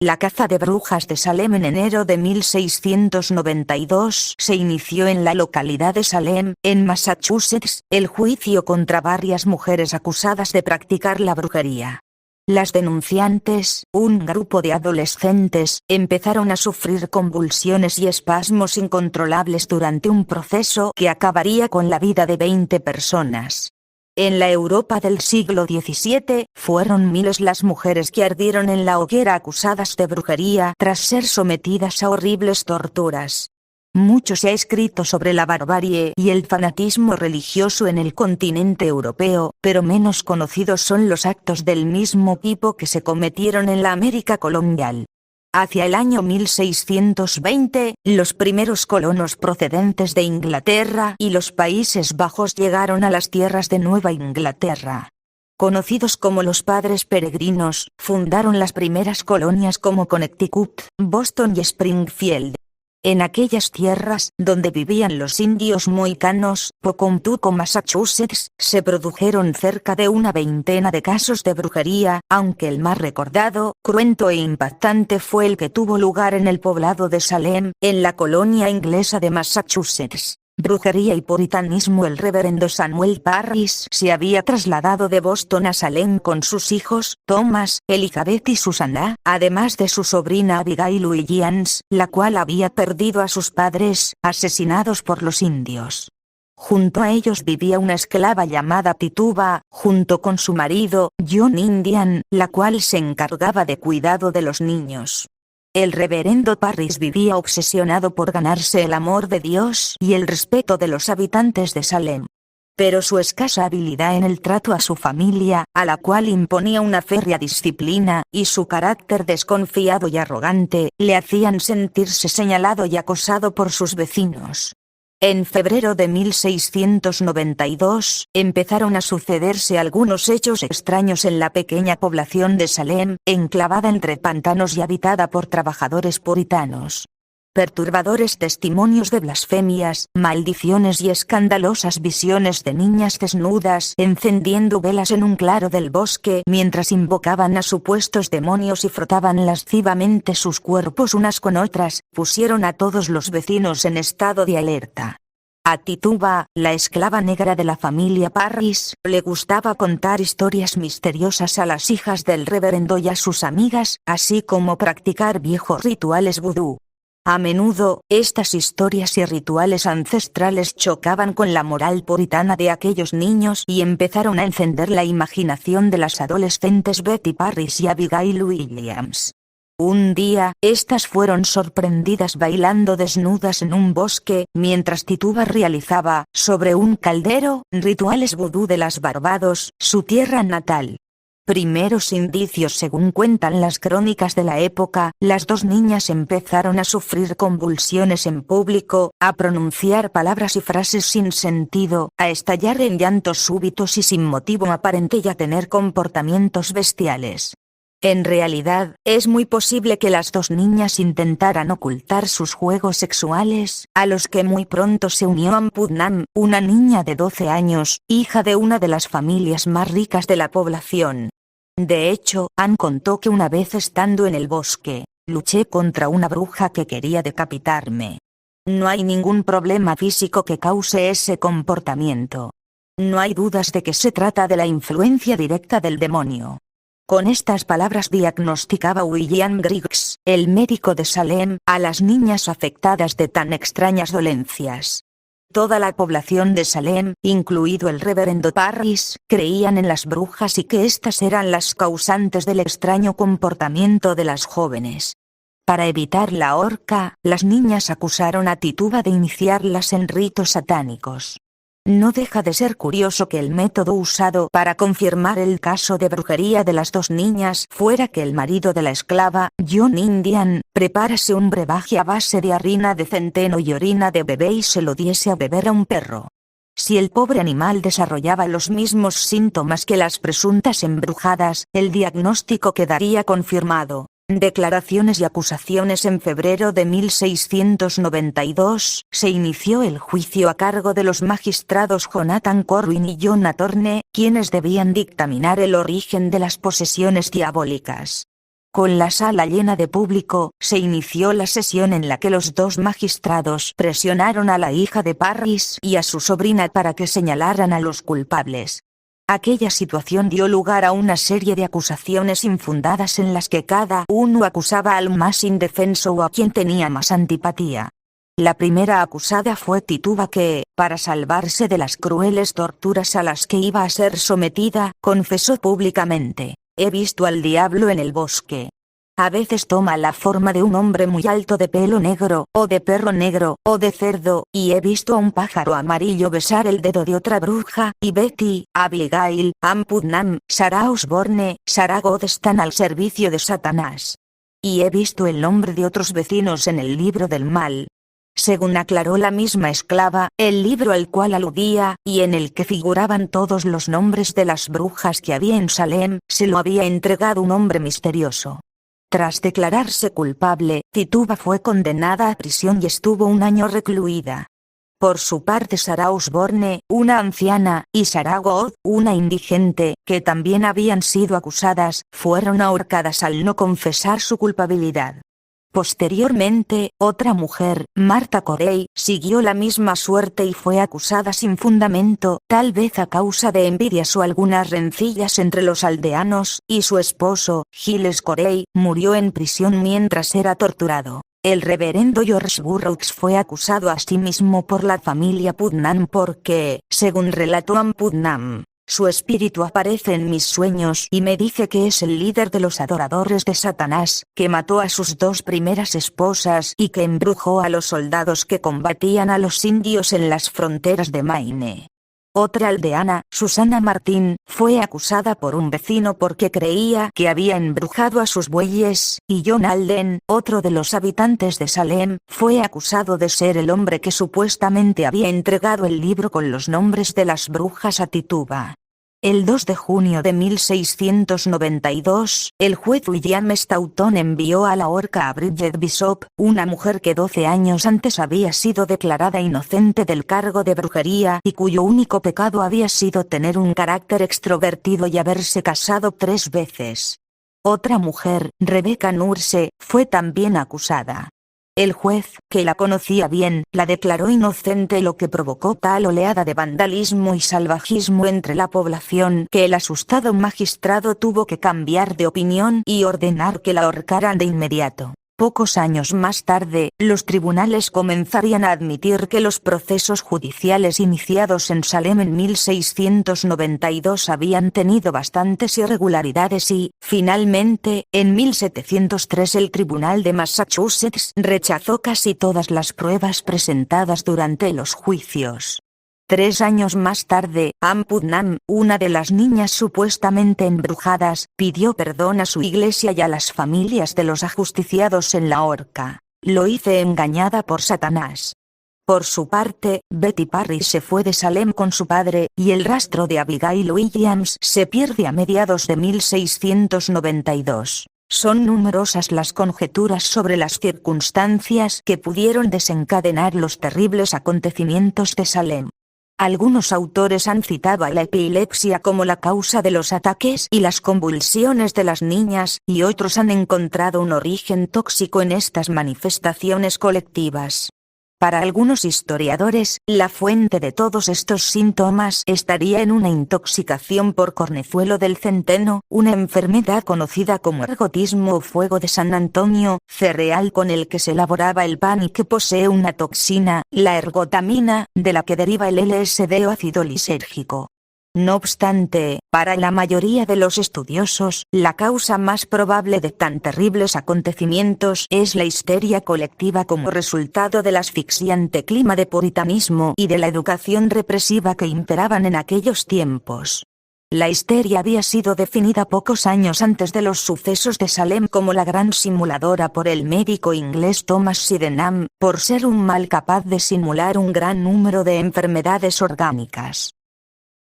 La caza de brujas de Salem en enero de 1692 se inició en la localidad de Salem, en Massachusetts, el juicio contra varias mujeres acusadas de practicar la brujería. Las denunciantes, un grupo de adolescentes, empezaron a sufrir convulsiones y espasmos incontrolables durante un proceso que acabaría con la vida de 20 personas. En la Europa del siglo XVII, fueron miles las mujeres que ardieron en la hoguera acusadas de brujería tras ser sometidas a horribles torturas. Mucho se ha escrito sobre la barbarie y el fanatismo religioso en el continente europeo, pero menos conocidos son los actos del mismo tipo que se cometieron en la América colonial. Hacia el año 1620, los primeros colonos procedentes de Inglaterra y los Países Bajos llegaron a las tierras de Nueva Inglaterra. Conocidos como los Padres Peregrinos, fundaron las primeras colonias como Connecticut, Boston y Springfield. En aquellas tierras, donde vivían los indios mohicanos, Pocumtuco, Massachusetts, se produjeron cerca de una veintena de casos de brujería, aunque el más recordado, cruento e impactante fue el que tuvo lugar en el poblado de Salem, en la colonia inglesa de Massachusetts. Brujería y puritanismo. El reverendo Samuel Parris se había trasladado de Boston a Salem con sus hijos, Thomas, Elizabeth y Susanna, además de su sobrina Abigail Williams, la cual había perdido a sus padres, asesinados por los indios. Junto a ellos vivía una esclava llamada Tituba, junto con su marido, John Indian, la cual se encargaba de cuidado de los niños. El reverendo Parris vivía obsesionado por ganarse el amor de Dios y el respeto de los habitantes de Salem. Pero su escasa habilidad en el trato a su familia, a la cual imponía una férrea disciplina, y su carácter desconfiado y arrogante, le hacían sentirse señalado y acosado por sus vecinos. En febrero de 1692, empezaron a sucederse algunos hechos extraños en la pequeña población de Salem, enclavada entre pantanos y habitada por trabajadores puritanos. Perturbadores testimonios de blasfemias, maldiciones y escandalosas visiones de niñas desnudas encendiendo velas en un claro del bosque mientras invocaban a supuestos demonios y frotaban lascivamente sus cuerpos unas con otras, pusieron a todos los vecinos en estado de alerta. A Tituba, la esclava negra de la familia Parris, le gustaba contar historias misteriosas a las hijas del reverendo y a sus amigas, así como practicar viejos rituales vudú. A menudo, estas historias y rituales ancestrales chocaban con la moral puritana de aquellos niños y empezaron a encender la imaginación de las adolescentes Betty Parris y Abigail Williams. Un día, estas fueron sorprendidas bailando desnudas en un bosque, mientras Tituba realizaba, sobre un caldero, rituales vudú de las Barbados, su tierra natal. Primeros indicios. Según cuentan las crónicas de la época, las dos niñas empezaron a sufrir convulsiones en público, a pronunciar palabras y frases sin sentido, a estallar en llantos súbitos y sin motivo aparente y a tener comportamientos bestiales. En realidad, es muy posible que las dos niñas intentaran ocultar sus juegos sexuales, a los que muy pronto se unió Ann Putnam, una niña de 12 años, hija de una de las familias más ricas de la población. De hecho, Ann contó que una vez estando en el bosque, luché contra una bruja que quería decapitarme. No hay ningún problema físico que cause ese comportamiento. No hay dudas de que se trata de la influencia directa del demonio. Con estas palabras diagnosticaba William Griggs, el médico de Salem, a las niñas afectadas de tan extrañas dolencias. Toda la población de Salem, incluido el reverendo Parris, creían en las brujas y que éstas eran las causantes del extraño comportamiento de las jóvenes. Para evitar la horca, las niñas acusaron a Tituba de iniciarlas en ritos satánicos. No deja de ser curioso que el método usado para confirmar el caso de brujería de las dos niñas fuera que el marido de la esclava, John Indian, preparase un brebaje a base de harina de centeno y orina de bebé y se lo diese a beber a un perro. Si el pobre animal desarrollaba los mismos síntomas que las presuntas embrujadas, el diagnóstico quedaría confirmado. Declaraciones y acusaciones. En febrero de 1692, se inició el juicio a cargo de los magistrados Jonathan Corwin y John Atorne, quienes debían dictaminar el origen de las posesiones diabólicas. Con la sala llena de público, se inició la sesión en la que los dos magistrados presionaron a la hija de Parris y a su sobrina para que señalaran a los culpables. Aquella situación dio lugar a una serie de acusaciones infundadas en las que cada uno acusaba al más indefenso o a quien tenía más antipatía. La primera acusada fue Tituba que, para salvarse de las crueles torturas a las que iba a ser sometida, confesó públicamente: «He visto al diablo en el bosque». A veces toma la forma de un hombre muy alto de pelo negro, o de perro negro, o de cerdo, y he visto a un pájaro amarillo besar el dedo de otra bruja, y Betty, Abigail, Ann Putnam, Sarah Osborne, Sarah God están al servicio de Satanás. Y he visto el nombre de otros vecinos en el libro del mal. Según aclaró la misma esclava, el libro al cual aludía, y en el que figuraban todos los nombres de las brujas que había en Salem, se lo había entregado un hombre misterioso. Tras declararse culpable, Tituba fue condenada a prisión y estuvo 1 año recluida. Por su parte Sarah Osborne, una anciana, y Sarah God, una indigente, que también habían sido acusadas, fueron ahorcadas al no confesar su culpabilidad. Posteriormente, otra mujer, Martha Corey, siguió la misma suerte y fue acusada sin fundamento, tal vez a causa de envidias o algunas rencillas entre los aldeanos, y su esposo, Giles Corey, murió en prisión mientras era torturado. El reverendo George Burroughs fue acusado asimismo por la familia Putnam porque, según relató Ann Putnam, su espíritu aparece en mis sueños y me dice que es el líder de los adoradores de Satanás, que mató a sus 2 primeras esposas y que embrujó a los soldados que combatían a los indios en las fronteras de Maine. Otra aldeana, Susana Martín, fue acusada por un vecino porque creía que había embrujado a sus bueyes, y John Alden, otro de los habitantes de Salem, fue acusado de ser el hombre que supuestamente había entregado el libro con los nombres de las brujas a Tituba. El 2 de junio de 1692, el juez William Stoughton envió a la horca a Bridget Bishop, una mujer que 12 años antes había sido declarada inocente del cargo de brujería y cuyo único pecado había sido tener un carácter extrovertido y haberse casado 3 veces. Otra mujer, Rebecca Nurse, fue también acusada. El juez, que la conocía bien, la declaró inocente, lo que provocó tal oleada de vandalismo y salvajismo entre la población que el asustado magistrado tuvo que cambiar de opinión y ordenar que la ahorcaran de inmediato. Pocos años más tarde, los tribunales comenzarían a admitir que los procesos judiciales iniciados en Salem en 1692 habían tenido bastantes irregularidades y, finalmente, en 1703 el Tribunal de Massachusetts rechazó casi todas las pruebas presentadas durante los juicios. 3 años más tarde, Ann Putnam, una de las niñas supuestamente embrujadas, pidió perdón a su iglesia y a las familias de los ajusticiados en la horca. Lo hice engañada por Satanás. Por su parte, Betty Parris se fue de Salem con su padre, y el rastro de Abigail Williams se pierde a mediados de 1692. Son numerosas las conjeturas sobre las circunstancias que pudieron desencadenar los terribles acontecimientos de Salem. Algunos autores han citado a la epilepsia como la causa de los ataques y las convulsiones de las niñas, y otros han encontrado un origen tóxico en estas manifestaciones colectivas. Para algunos historiadores, la fuente de todos estos síntomas estaría en una intoxicación por cornezuelo del centeno, una enfermedad conocida como ergotismo o fuego de San Antonio, cereal con el que se elaboraba el pan y que posee una toxina, la ergotamina, de la que deriva el LSD o ácido lisérgico. No obstante, para la mayoría de los estudiosos, la causa más probable de tan terribles acontecimientos es la histeria colectiva como resultado del asfixiante clima de puritanismo y de la educación represiva que imperaban en aquellos tiempos. La histeria había sido definida pocos años antes de los sucesos de Salem como la gran simuladora por el médico inglés Thomas Sydenham, por ser un mal capaz de simular un gran número de enfermedades orgánicas.